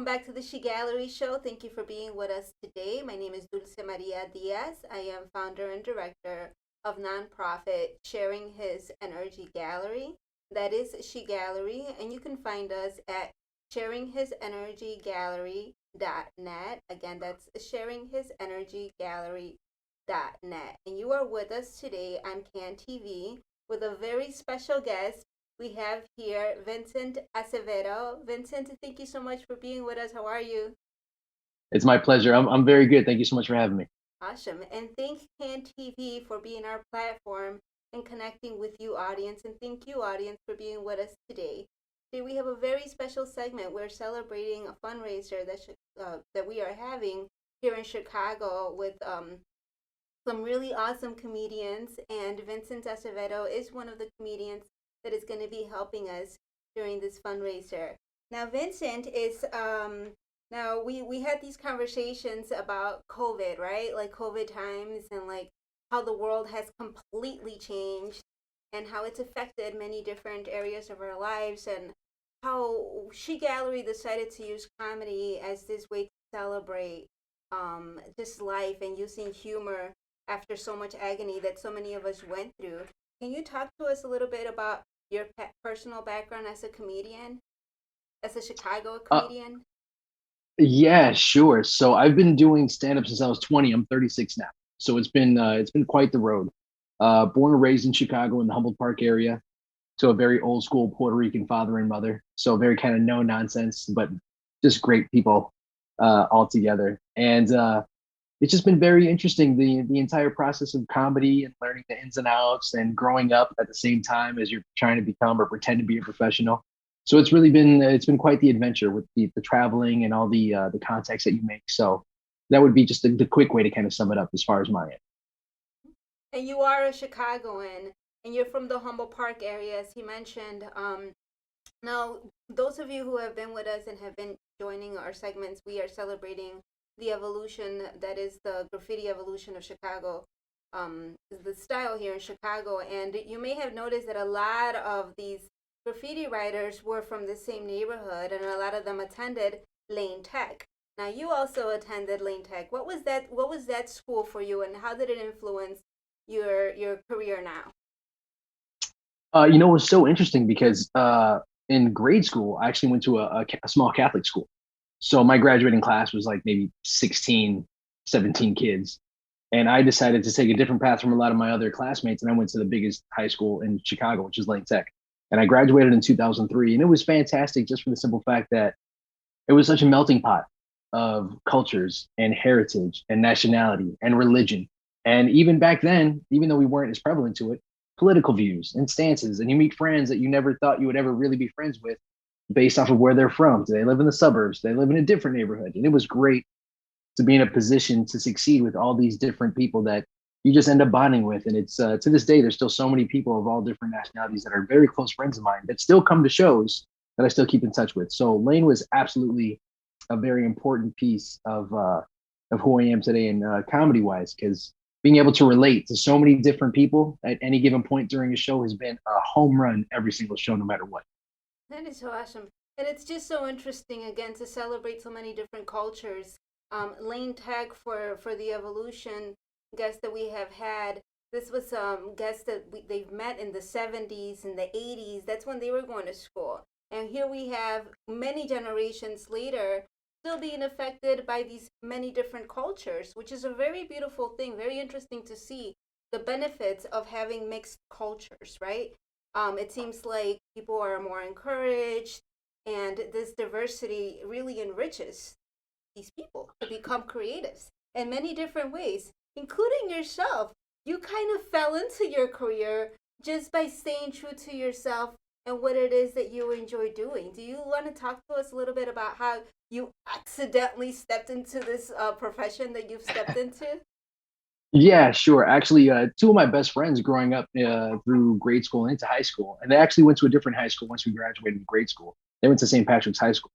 back to the She Gallery Show. Thank you for being with us today. My name is Dulce Maria Diaz. I am founder and director of nonprofit Sharing His Energy Gallery. That is She Gallery, and you can find us at sharinghisenergygallery.net. Again, that's sharinghisenergygallery.net. And you are with us today on CAN TV with a very special guest. We have here Vincent Acevedo. Vincent, thank you so much for being with us. How are you? It's my pleasure. I'm very good. Thank you so much for having me. Awesome. And thank CAN TV for being our platform and connecting with you, audience. And thank you, audience, for being with us today. Today we have a very special segment. We're celebrating a fundraiser that we are having here in Chicago with some really awesome comedians. And Vincent Acevedo is one of the comedians that is going to be helping us during this fundraiser. Now, Vincent is now we had these conversations about COVID, right? Like COVID times and like how the world has completely changed and how it's affected many different areas of our lives and how She Gallery decided to use comedy as this way to celebrate just life and using humor after so much agony that so many of us went through. Can you talk to us a little bit about your personal background as a comedian, as a Chicago Uh, comedian? yeah, sure. So I've been doing stand up since I was 20. I'm 36 now. So it's been quite the road. Born and raised in Chicago in the Humboldt Park area, to a very old school Puerto Rican father and mother. So very kind of no nonsense, but just great people all together. And it's just been very interesting the entire process of comedy and learning the ins and outs and growing up at the same time as you're trying to become or pretend to be a professional. So it's been quite the adventure with the traveling and all the contacts that you make. So that would be just the quick way to kind of sum it up as far as my end. And you are a Chicagoan, and you're from the Humboldt Park area, as he mentioned. Now, those of you who have been with us and have been joining our segments, we are celebrating the evolution that is the graffiti evolution of Chicago, the style here in Chicago. And you may have noticed that a lot of these graffiti writers were from the same neighborhood, and a lot of them attended Lane Tech. Now, you also attended Lane Tech. What was that? What was that school for you, and how did it influence your career now? It was so interesting because in grade school, I actually went to a small Catholic school. So my graduating class was like maybe 16, 17 kids. And I decided to take a different path from a lot of my other classmates. And I went to the biggest high school in Chicago, which is Lane Tech. And I graduated in 2003. And it was fantastic just for the simple fact that it was such a melting pot of cultures and heritage and nationality and religion. And even back then, even though we weren't as prevalent to it, political views and stances. And you meet friends that you never thought you would ever really be friends with based off of where they're from. Do they live in the suburbs? Do they live in a different neighborhood? And it was great to be in a position to succeed with all these different people that you just end up bonding with. And it's to this day, there's still so many people of all different nationalities that are very close friends of mine that still come to shows that I still keep in touch with. So Lane was absolutely a very important piece of who I am today and comedy wise, because being able to relate to so many different people at any given point during a show has been a home run every single show, no matter what. That is so awesome. And it's just so interesting again to celebrate so many different cultures. Lane Tech for the evolution guests that we have had. This was guests that they've met in the 70s and the 80s. That's when they were going to school. And here we have many generations later still being affected by these many different cultures, which is a very beautiful thing, very interesting to see the benefits of having mixed cultures, right? It seems like people are more encouraged, and this diversity really enriches these people to become creatives in many different ways, including yourself. You kind of fell into your career just by staying true to yourself and what it is that you enjoy doing. Do you want to talk to us a little bit about how you accidentally stepped into this profession that you've stepped into? Yeah, sure. Actually, two of my best friends growing up through grade school and into high school, and they actually went to a different high school once we graduated grade school. They went to St. Patrick's High School.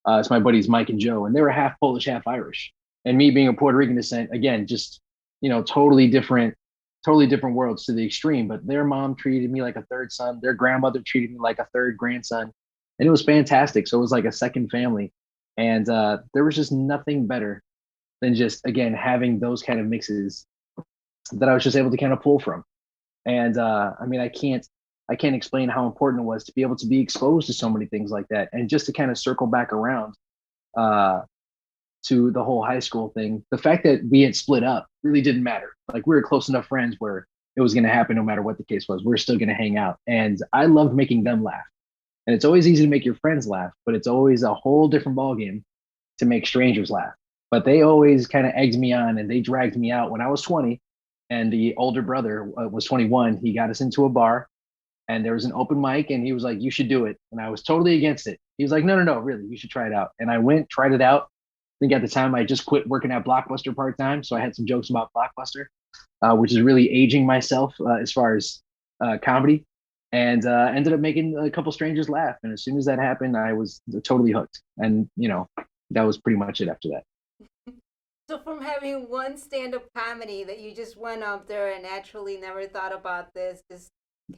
It's my buddies Mike and Joe, and they were half Polish, half Irish. And me being a Puerto Rican descent, again, just totally different worlds to the extreme. But their mom treated me like a third son. Their grandmother treated me like a third grandson, and it was fantastic. So it was like a second family. And there was just nothing better than just again having those kind of mixes that I was just able to kind of pull from. And I mean, I can't explain how important it was to be able to be exposed to so many things like that, and just to kind of circle back around uh, to the whole high school thing. The fact that we had split up really didn't matter. Like we were close enough friends where it was going to happen no matter what the case was. We are still going to hang out, and I loved making them laugh. And it's always easy to make your friends laugh, but it's always a whole different ballgame to make strangers laugh. But they always kind of egged me on, and they dragged me out when I was 20 and the older brother was 21. He got us into a bar, and there was an open mic, and he was like, "You should do it." And I was totally against it. He was like, "No, no, no, really, you should try it out." And I went, tried it out. I think at the time I just quit working at Blockbuster part time, so I had some jokes about Blockbuster, which is really aging myself as far as comedy, and ended up making a couple strangers laugh. And as soon as that happened, I was totally hooked. And that was pretty much it after that. So from having one stand-up comedy that you just went up there and naturally never thought about this, just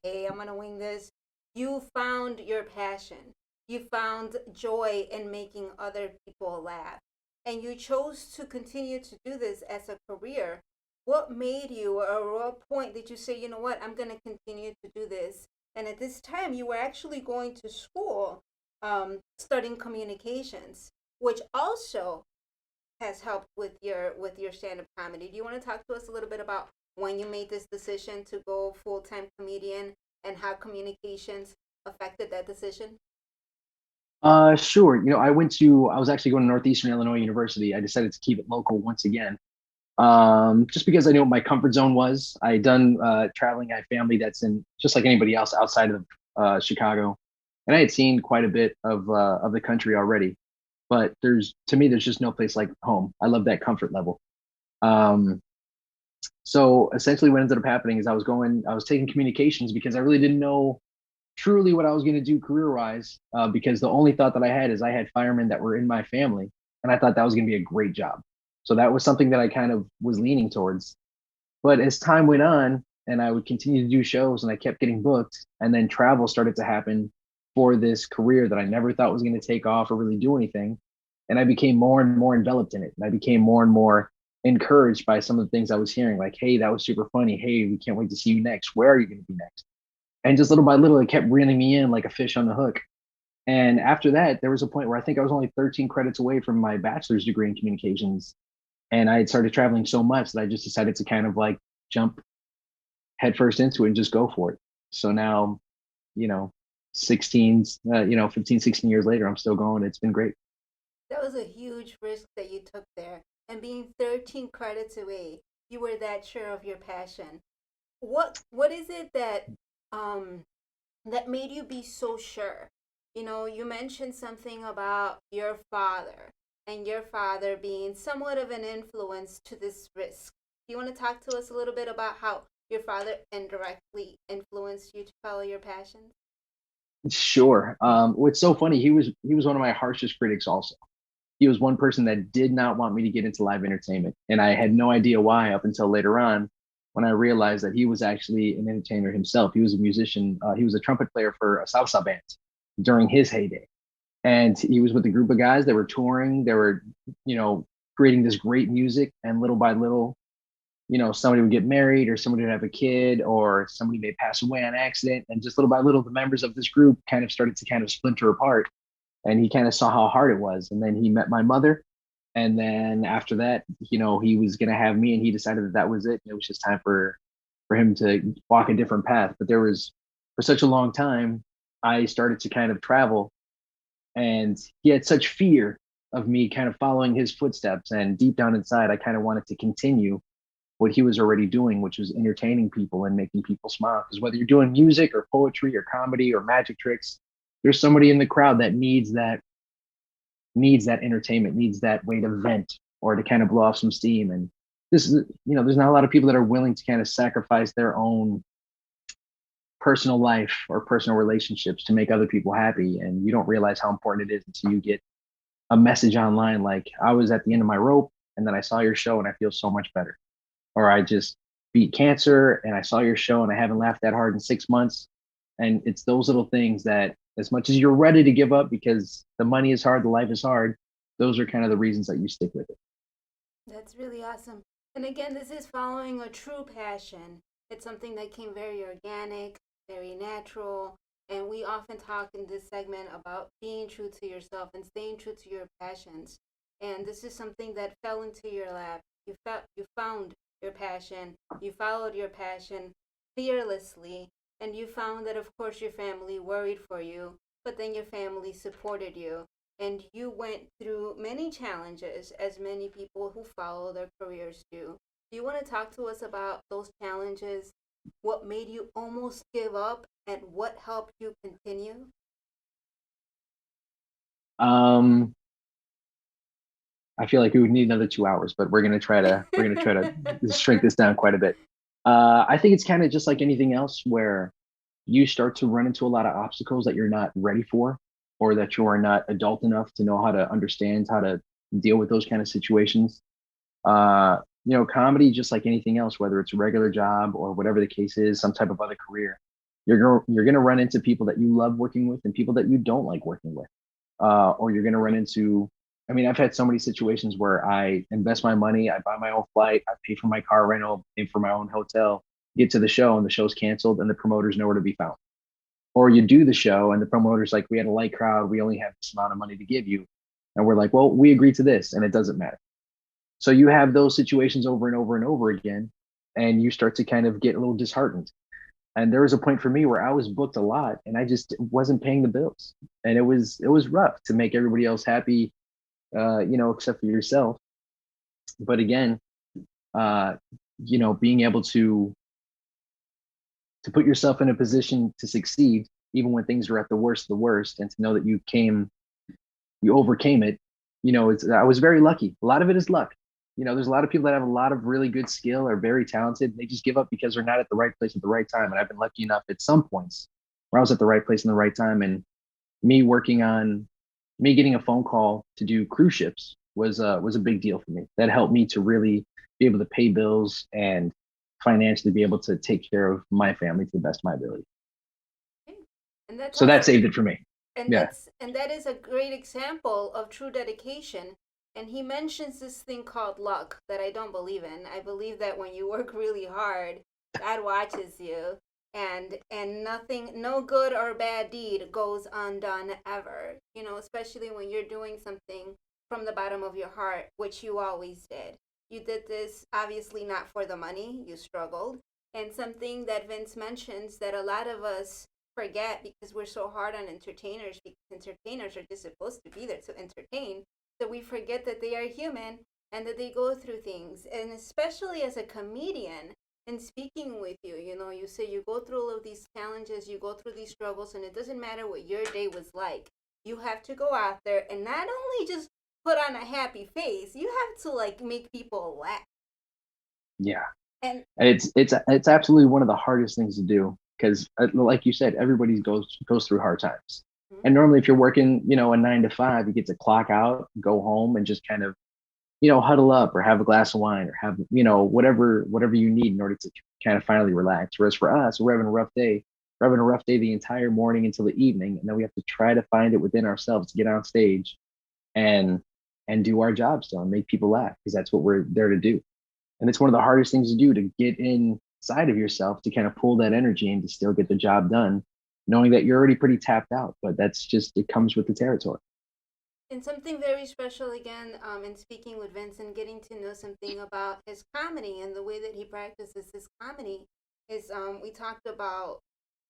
hey, I'm gonna wing this, you found your passion. You found joy in making other people laugh. And you chose to continue to do this as a career. What made you, or what point did you say, you know what, I'm gonna continue to do this? And at this time, you were actually going to school, studying communications, which also has helped with your stand up comedy. Do you want to talk to us a little bit about when you made this decision to go full time comedian and how communications affected that decision? Sure. I was actually going to Northeastern Illinois University. I decided to keep it local once again, just because I knew what my comfort zone was. I had done traveling. I have family that's in just like anybody else outside of Chicago, and I had seen quite a bit of the country already. But to me, there's just no place like home. I love that comfort level. Um, so essentially, what ended up happening is I was taking communications because I really didn't know truly what I was going to do career wise. Because the only thought that I had is I had firemen that were in my family, and I thought that was going to be a great job. So that was something that I kind of was leaning towards. But as time went on, and I would continue to do shows, and I kept getting booked, and then travel started to happen for this career that I never thought was going to take off or really do anything. And I became more and more enveloped in it. And I became more and more encouraged by some of the things I was hearing, like, "Hey, that was super funny. Hey, we can't wait to see you next. Where are you going to be next?" And just little by little, it kept reeling me in like a fish on the hook. And after that, there was a point where I think I was only 13 credits away from my bachelor's degree in communications. And I had started traveling so much that I just decided to kind of like jump headfirst into it and just go for it. So now, you know, 16, 15, 16 years later, I'm still going. It's been great. That was a huge risk that you took there. And being 13 credits away, you were that sure of your passion. What is it um that made you be so sure? You know, you mentioned something about your father and your father being somewhat of an influence to this risk. Do you want to talk to us a little bit about how your father indirectly influenced you to follow your passions? Sure. What's so funny, he was one of my harshest critics also. He was one person that did not want me to get into live entertainment. And I had no idea why up until later on when I realized that he was actually an entertainer himself. He was a musician. He was a trumpet player for a salsa band during his heyday. And he was with a group of guys that were touring. They were, you know, creating this great music. And little by little, somebody would get married or somebody would have a kid or somebody may pass away on accident. And just little by little, the members of this group kind of started to kind of splinter apart, and he kind of saw how hard it was. And then he met my mother. And then after that, he was going to have me, and he decided that that was it. It was just time for him to walk a different path. But there was, for such a long time, I started to kind of travel, and he had such fear of me kind of following his footsteps. And deep down inside, I kind of wanted to continue what he was already doing, which was entertaining people and making people smile. Because whether you're doing music or poetry or comedy or magic tricks, there's somebody in the crowd that needs that entertainment, needs that way to vent or to kind of blow off some steam. And this is, there's not a lot of people that are willing to kind of sacrifice their own personal life or personal relationships to make other people happy. And you don't realize how important it is until you get a message online like, "I was at the end of my rope, and then I saw your show and I feel so much better." Or, "I just beat cancer and I saw your show and I haven't laughed that hard in 6 months." And it's those little things that, as much as you're ready to give up because the money is hard, the life is hard, those are kind of the reasons that you stick with it. That's really awesome. And again, this is following a true passion. It's something that came very organic, very natural. And we often talk in this segment about being true to yourself and staying true to your passions. And this is something that fell into your lap. You found your passion. You followed your passion fearlessly. And you found that, of course, your family worried for you, but then your family supported you, and you went through many challenges, as many people who follow their careers do. Do you want to talk to us about those challenges? What made you almost give up, and what helped you continue? Um, I feel like we would need another 2 hours, but we're gonna try to shrink this down quite a bit. I think it's kind of just like anything else where you start to run into a lot of obstacles that you're not ready for, or that you are not adult enough to know how to understand how to deal with those kind of situations. Comedy, just like anything else, whether it's a regular job or whatever the case is, some type of other career, you're gonna run into people that you love working with and people that you don't like working with. Or you're gonna run into. I mean, I've had so many situations where I invest my money, I buy my own flight, I pay for my car rental, pay for my own hotel, get to the show and the show's canceled and the promoter's nowhere to be found. Or you do the show and the promoter's like, we had a light crowd, we only have this amount of money to give you. And we're like, well, we agreed to this and it doesn't matter. So you have those situations over and over and over again, and you start to kind of get a little disheartened. And there was a point for me where I was booked a lot and I just wasn't paying the bills. And it was rough to make everybody else happy, except for yourself. But again, uh, being able to put yourself in a position to succeed, even when things are at the worst, and to know that you overcame it. I was very lucky. A lot of it is luck. There's a lot of people that have a lot of really good skill, are very talented. They just give up because they're not at the right place at the right time. And I've been lucky enough at some points where I was at the right place in the right time. And me working on me getting a phone call to do cruise ships was a big deal for me. That helped me to really be able to pay bills and financially be able to take care of my family to the best of my ability. Okay. And that's So that awesome. saved it for me. Yeah. And that is a great example of true dedication. And he mentions this thing called luck that I don't believe in. I believe that when you work really hard, God watches you, and nothing, no good or bad deed goes undone ever. Especially when you're doing something from the bottom of your heart, which you always did. You did this obviously not for the money, you struggled. And something that Vince mentions that a lot of us forget because we're so hard on entertainers, because entertainers are just supposed to be there to entertain, that we forget that they are human and that they go through things. And especially as a comedian, and speaking with you, you say you go through all of these challenges, you go through these struggles, and it doesn't matter what your day was like. You have to go out there and not only just put on a happy face, you have to like make people laugh. Yeah. And It's absolutely one of the hardest things to do because, like you said, everybody goes through hard times. mm-hmm. And normally, if you're working, a 9 to 5, you get to clock out, go home, and just kind of, huddle up or have a glass of wine or have, whatever you need in order to kind of finally relax. Whereas for us, we're having a rough day. We're having a rough day the entire morning until the evening, and then we have to try to find it within ourselves to get on stage and do our job still and make people laugh because that's what we're there to do. And it's one of the hardest things to do, to get inside of yourself to kind of pull that energy and to still get the job done, knowing that you're already pretty tapped out. But that's just, it comes with the territory. And something very special again, in speaking with Vincent, getting to know something about his comedy and the way that he practices his comedy is we talked about,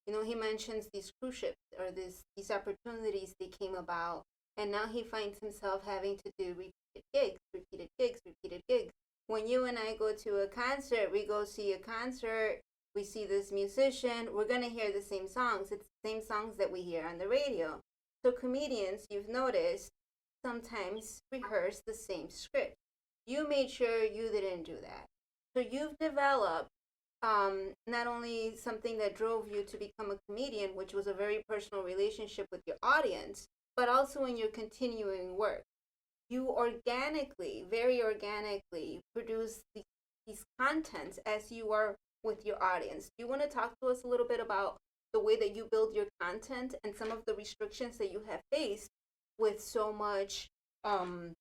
he mentions these cruise ships or these opportunities they came about, and now he finds himself having to do repeated gigs, repeated gigs, repeated gigs. When you and I go to a concert, we go see a concert, we see this musician, we're gonna hear the same songs. It's the same songs that we hear on the radio. So comedians, you've noticed, sometimes rehearse the same script. You made sure you didn't do that. So you've developed not only something that drove you to become a comedian, which was a very personal relationship with your audience, but also in your continuing work. You organically, very organically, produce these contents as you are with your audience. Do you want to talk to us a little bit about the way that you build your content and some of the restrictions that you have faced with so much um,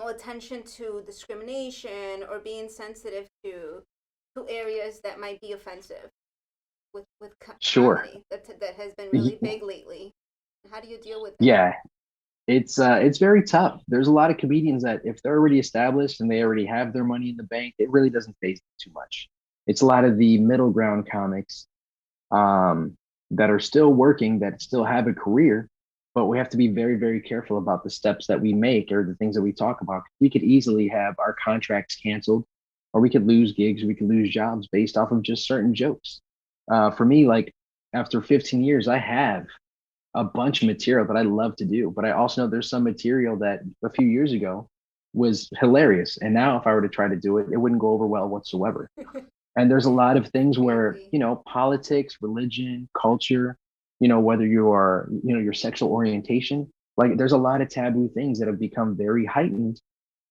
attention to discrimination or being sensitive to areas that might be offensive with Sure. comedy that has been Y- really big lately. How do you deal with that? Yeah, it's very tough. There's a lot of comedians that if they're already established and they already have their money in the bank, it really doesn't phase them too much. It's a lot of the middle ground comics um, that are still working, that still have a career, but we have to be very, very careful about the steps that we make or the things that we talk about. We could easily have our contracts canceled, or we could lose gigs, or we could lose jobs based off of just certain jokes. For me, like after 15 years, I have a bunch of material that I love to do, but I also know there's some material that a few years ago was hilarious. And now if I were to try to do it, it wouldn't go over well whatsoever. And there's a lot of things where, Crazy. politics, religion, culture, whether you are, your sexual orientation, like there's a lot of taboo things that have become very heightened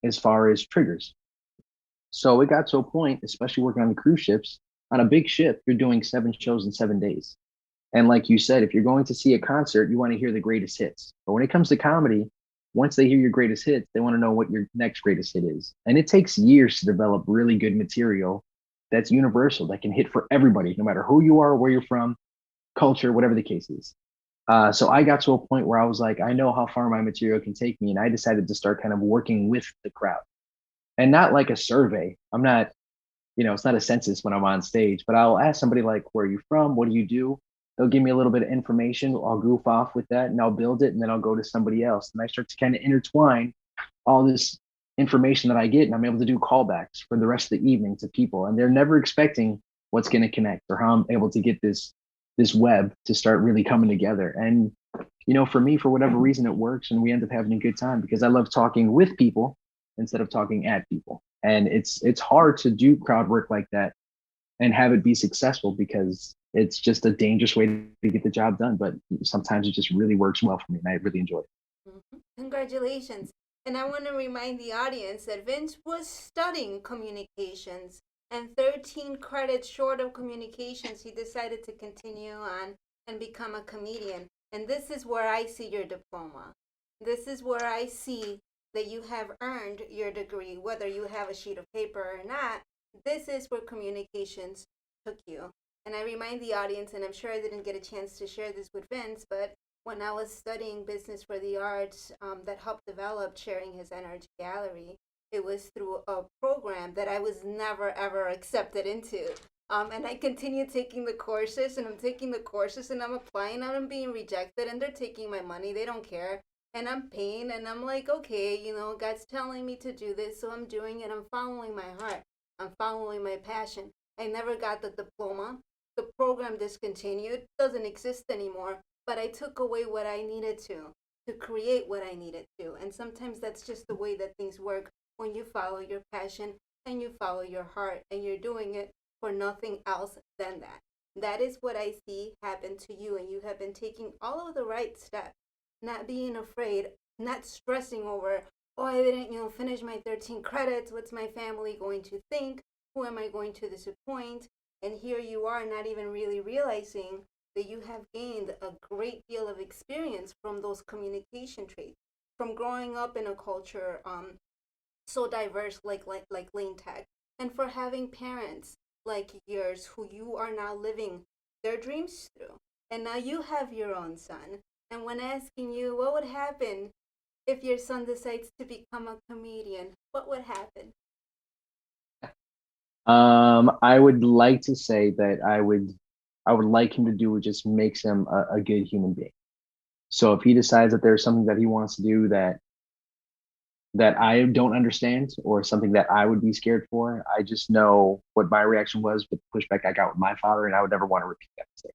as far as triggers. So it got to a point, especially working on the cruise ships, on a big ship, you're doing 7 shows in 7 days. And like you said, if you're going to see a concert, you want to hear the greatest hits. But when it comes to comedy, once they hear your greatest hits, they want to know what your next greatest hit is. And it takes years to develop really good material that's universal, that can hit for everybody, no matter who you are, where you're from, culture, whatever the case is. So I got to a point where I was like, I know how far my material can take me. And I decided to start kind of working with the crowd and not like a survey. I'm not, it's not a census when I'm on stage, but I'll ask somebody like, where are you from? What do you do? They'll give me a little bit of information. I'll goof off with that and I'll build it and then I'll go to somebody else. And I start to kind of intertwine all this information that I get and I'm able to do callbacks for the rest of the evening to people. And they're never expecting what's going to connect or how I'm able to get this web to start really coming together. And for me, for whatever reason, it works and we end up having a good time because I love talking with people instead of talking at people. And it's hard to do crowd work like that and have it be successful because it's just a dangerous way to get the job done. But sometimes it just really works well for me and I really enjoy it. Congratulations. And I want to remind the audience that Vince was studying communications, and 13 credits short of communications, he decided to continue on and become a comedian. And this is where I see your diploma. This is where I see that you have earned your degree, whether you have a sheet of paper or not. This is where communications took you. And I remind the audience, and I'm sure I didn't get a chance to share this with Vince, but when I was studying business for the arts, that helped develop Sharing His Energy Gallery, it was through a program that I was never ever accepted into. And I continue taking the courses, and I'm taking the courses, and I'm applying, and I'm being rejected, and they're taking my money. They don't care. And I'm paying, and I'm like, okay, God's telling me to do this, so I'm doing it. I'm following my heart. I'm following my passion. I never got the diploma. The program discontinued, doesn't exist anymore, but I took away what I needed to create what I needed to. And sometimes that's just the way that things work when you follow your passion and you follow your heart and you're doing it for nothing else than that. That is what I see happen to you, and you have been taking all of the right steps, not being afraid, not stressing over, oh, I didn't, finish my 13 credits. What's my family going to think? Who am I going to disappoint? And here you are, not even really realizing that you have gained a great deal of experience from those communication traits, from growing up in a culture so diverse like Lane Tech, and for having parents like yours who you are now living their dreams through. And now you have your own son. And when asking you what would happen if your son decides to become a comedian, what would happen? I would like to say that I would like him to do what just makes him a good human being. So if he decides that there's something that he wants to do that I don't understand or something that I would be scared for, I just know what my reaction was with the pushback I got with my father, and I would never want to repeat that mistake.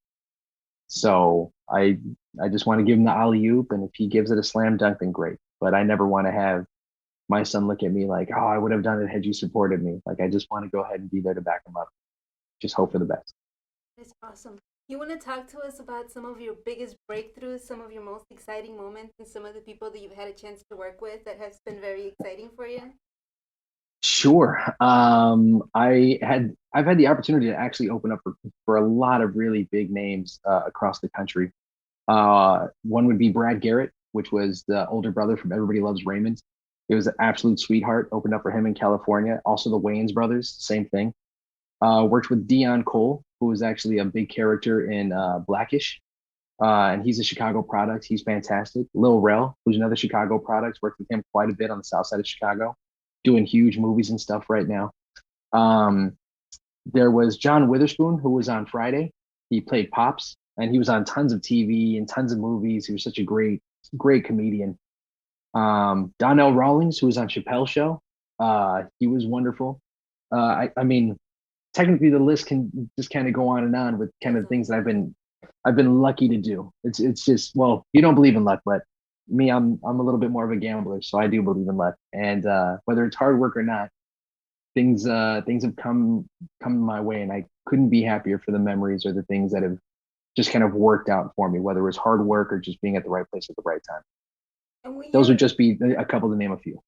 So I just want to give him the alley oop, and if he gives it a slam dunk, then great. But I never want to have my son look at me like, oh, I would have done it had you supported me. Like I just want to go ahead and be there to back him up. Just hope for the best. That's awesome. You want to talk to us about some of your biggest breakthroughs, some of your most exciting moments, and some of the people that you've had a chance to work with that has been very exciting for you? Sure. I've had the opportunity to actually open up for a lot of really big names across the country. One would be Brad Garrett. which was the older brother from Everybody Loves Raymond. It was an absolute sweetheart. Opened up for him in California. Also, the Wayans brothers, same thing. Worked with Dion Cole, who was actually a big character in Blackish, and he's a Chicago product. He's fantastic. Lil Rel, who's another Chicago product, worked with him quite a bit on the south side of Chicago, doing huge movies and stuff right now. Um, there was John Witherspoon, who was on Friday. He played Pops, and he was on tons of TV and tons of movies. He was such a great comedian. Donnell Rawlings, who was on Chappelle's show, he was wonderful. I mean, technically the list can just kind of go on and on with kind of things that I've been lucky to do. It's just, well, you don't believe in luck, but me, I'm a little bit more of a gambler, so I do believe in luck. And whether it's hard work or not, things have come my way, and I couldn't be happier for the memories or the things that have just kind of worked out for me, whether it was hard work or just being at the right place at the right time. And when Those you're, would just be a couple to name a few.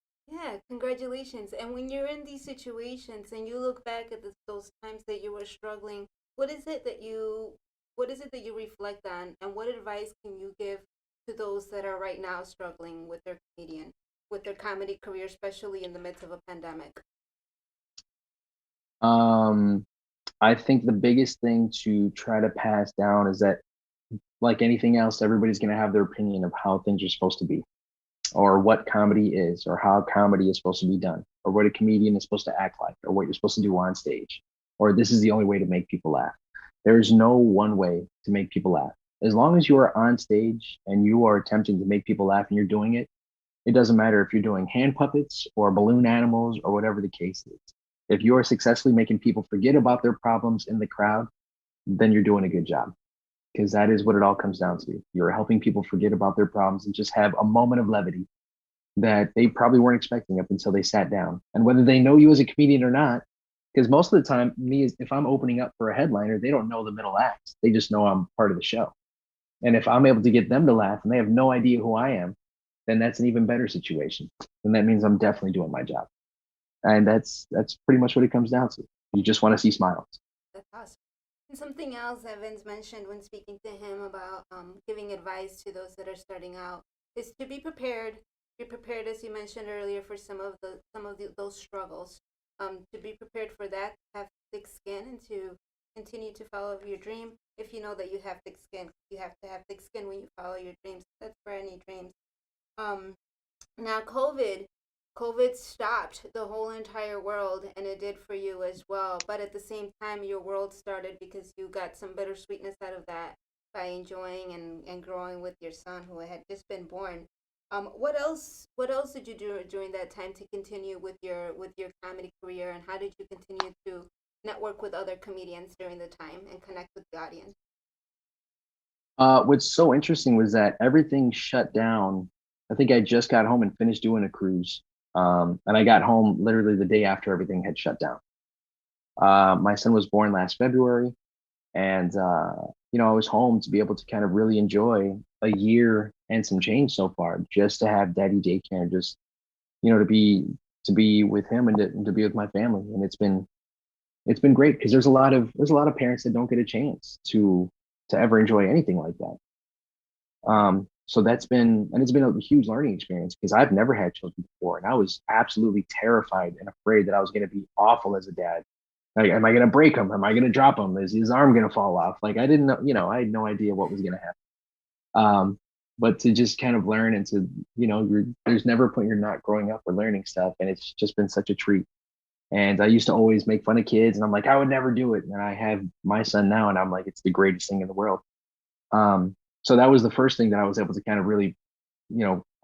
yeah, congratulations. And when you're in these situations and you look back at those times that you were struggling, what is it that you, what is it that you reflect on, and what advice can you give to those that are right now struggling with their comedy career, especially in the midst of a pandemic? Um, I think the biggest thing to try to pass down is that, like anything else, everybody's going to have their opinion of how things are supposed to be, or what comedy is, or how comedy is supposed to be done, or what a comedian is supposed to act like, or what you're supposed to do on stage, or this is the only way to make people laugh. There is no one way to make people laugh. As long as you are on stage and you are attempting to make people laugh and you're doing it, it doesn't matter if you're doing hand puppets or balloon animals or whatever the case is. If you are successfully making people forget about their problems in the crowd, then you're doing a good job, because that is what it all comes down to. You're helping people forget about their problems and just have a moment of levity that they probably weren't expecting up until they sat down. And whether they know you as a comedian or not, because most of the time, if I'm opening up for a headliner, they don't know the middle act. They just know I'm part of the show. And if I'm able to get them to laugh and they have no idea who I am, then that's an even better situation. And that means I'm definitely doing my job. And that's pretty much what it comes down to. You just want to see smiles. That's awesome. And something else that Vince mentioned when speaking to him about giving advice to those that are starting out is to be prepared. Be prepared, as you mentioned earlier, for those struggles. To be prepared for that, have thick skin, and to continue to follow your dream. If you know that you have thick skin, you have to have thick skin when you follow your dreams. That's for any dreams. Um, Now, COVID stopped the whole entire world, and it did for you as well. But at the same time, your world started because you got some bittersweetness out of that by enjoying and growing with your son who had just been born. What else did you do during that time to continue with your comedy career, and how did you continue to network with other comedians during the time and connect with the audience? What's so interesting was that everything shut down. I think I just got home and finished doing a cruise. And I got home literally the day after everything had shut down. My son was born last February, and I was home to be able to kind of really enjoy a year and some change so far, just to have daddy daycare, and just to be with him, and to be with my family. And it's been great, because there's a lot of parents that don't get a chance to ever enjoy anything like that. So it's been a huge learning experience, because I've never had children before, and I was absolutely terrified and afraid that I was going to be awful as a dad. Like, am I going to break him? Am I going to drop him? Is his arm going to fall off? Like, I didn't know, I had no idea what was going to happen. But to just kind of learn, and to, there's never a point you're not growing up or learning stuff. And it's just been such a treat. And I used to always make fun of kids, and I'm like, I would never do it. And I have my son now, and I'm like, it's the greatest thing in the world. So that was the first thing that I was able to kind of really,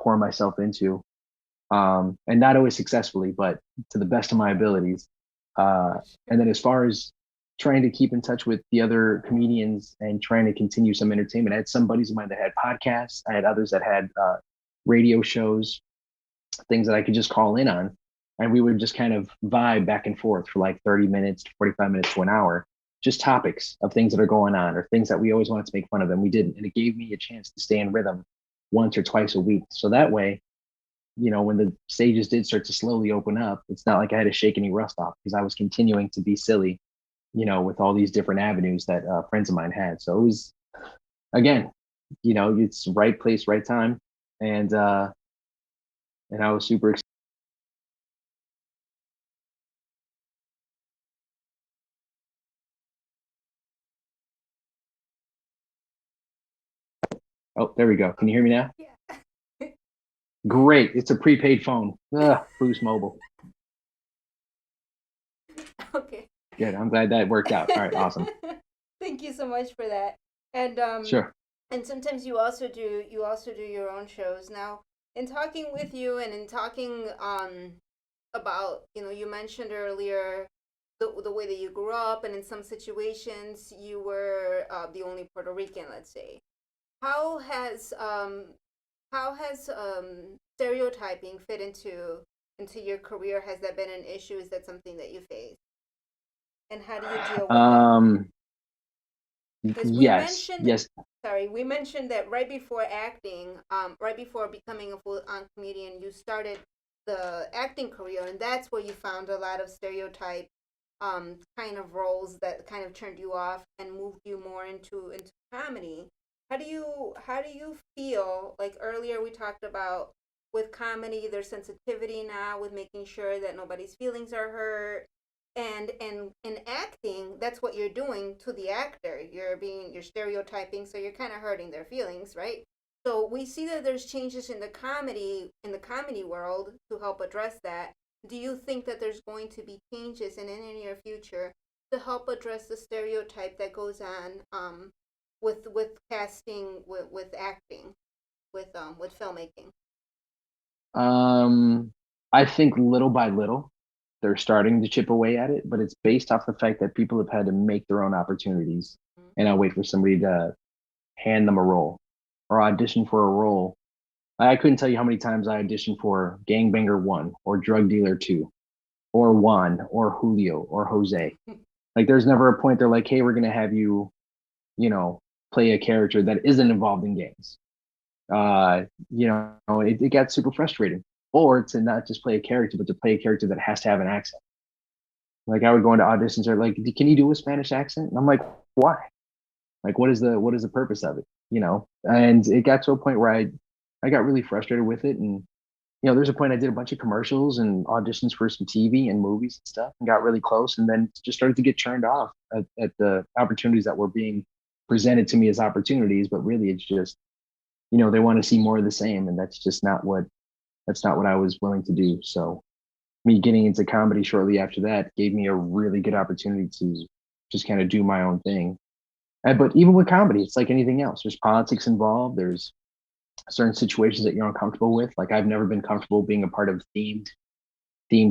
pour myself into, and not always successfully, but to the best of my abilities. And then, as far as trying to keep in touch with the other comedians and trying to continue some entertainment, I had some buddies of mine that had podcasts. I had others that had radio shows, things that I could just call in on. And we would just kind of vibe back and forth for like 30 minutes to 45 minutes to an hour, just topics of things that are going on, or things that we always wanted to make fun of and we didn't. And it gave me a chance to stay in rhythm once or twice a week. So that way, when the stages did start to slowly open up, it's not like I had to shake any rust off, because I was continuing to be silly, with all these different avenues that friends of mine had. So it was, again, it's right place, right time. and uh, and I was super excited. Oh, there we go. Can you hear me now? Yeah. Great. It's a prepaid phone. Boost Mobile. Okay. Good. I'm glad that worked out. All right. Awesome. Thank you so much for that. And Sure. sometimes you also do your own shows. Now, in talking with you and in talking about, you mentioned earlier the way that you grew up, and in some situations you were the only Puerto Rican, let's say. How has stereotyping fit into your career? Has that been an issue? Is that something that you face? And how do you deal with it? Um, Because yes. Yes. we mentioned that right before acting, right before becoming a full-on comedian, you started the acting career, and that's where you found a lot of stereotype kind of roles that kind of turned you off and moved you more into comedy. How do you feel? Like earlier we talked about with comedy, there's sensitivity now with making sure that nobody's feelings are hurt, and in acting, that's what you're doing to the actor. You're stereotyping, so you're kind of hurting their feelings, right? So we see that there's changes in the comedy world to help address that. Do you think that there's going to be changes in the near future to help address the stereotype that goes on with casting, with acting, with filmmaking? Um, I think little by little, they're starting to chip away at it, but it's based off the fact that people have had to make their own opportunities and not wait for somebody to hand them a role or audition for a role. I couldn't tell you how many times I auditioned for Gangbanger 1 or Drug Dealer 2 or Juan or Julio or Jose. Like there's never a point they're like, hey, we're gonna have you, you know, play a character that isn't involved in gangs. It got super frustrating. Or to not just play a character, but to play a character that has to have an accent. Like I would go into auditions or like, can you do a Spanish accent? And I'm like, why? Like, what is the purpose of it? And it got to a point where I got really frustrated with it. And there's a point I did a bunch of commercials and auditions for some TV and movies and stuff, and got really close, and then just started to get turned off at the opportunities that were being presented to me as opportunities. But really, it's just they want to see more of the same, and that's not what I was willing to do. So me getting into comedy shortly after that gave me a really good opportunity to just kind of do my own thing. But even with comedy, it's like anything else. There's politics involved. There's certain situations that you're uncomfortable with. Like I've never been comfortable being a part of themed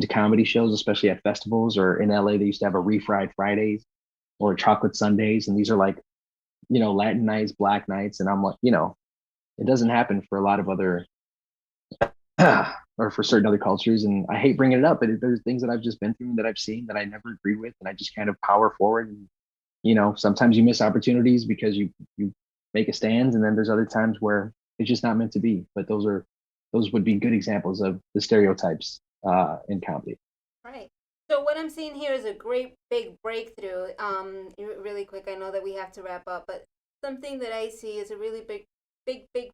comedy shows, especially at festivals, or in LA they used to have a refried Fridays or chocolate Sundays, and these are like Latin nights, Black nights, and I'm like, it doesn't happen for a lot of other or for certain other cultures. And I hate bringing it up, but there's things that I've just been through that I've seen that I never agreed with, and I just kind of power forward. And sometimes you miss opportunities because you make a stand, and then there's other times where it's just not meant to be. But those would be good examples of the stereotypes in comedy. Right. So what I'm seeing here is a great big breakthrough. Really quick, I know that we have to wrap up, but something that I see is a really big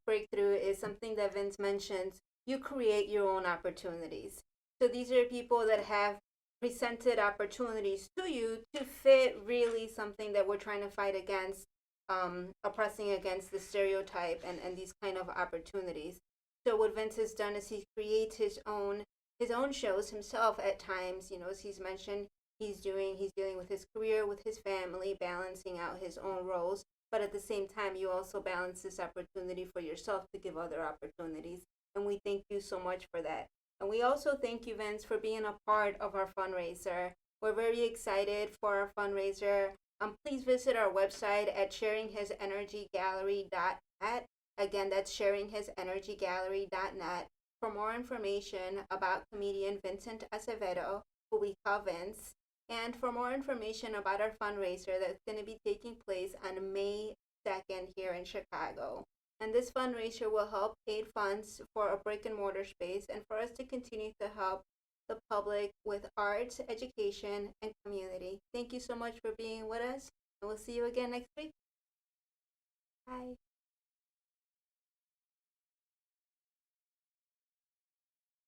breakthrough is something that Vince mentions. You create your own opportunities. So these are people that have presented opportunities to you to fit really something that we're trying to fight against, oppressing against the stereotype and these kind of opportunities. So what Vince has done is he creates his own shows himself at times. As he's mentioned, he's dealing with his career, with his family, balancing out his own roles. But at the same time, you also balance this opportunity for yourself to give other opportunities. And we thank you so much for that. And we also thank you, Vince, for being a part of our fundraiser. We're very excited for our fundraiser. Please visit our website at sharinghisenergygallery.net. Again, that's sharinghisenergygallery.net for more information about comedian Vincent Acevedo, who we call Vince, and for more information about our fundraiser that's going to be taking place on May 2nd here in Chicago. And this fundraiser will help aid funds for a brick and mortar space and for us to continue to help the public with arts, education, and community. Thank you so much for being with us, and we'll see you again next week. Bye.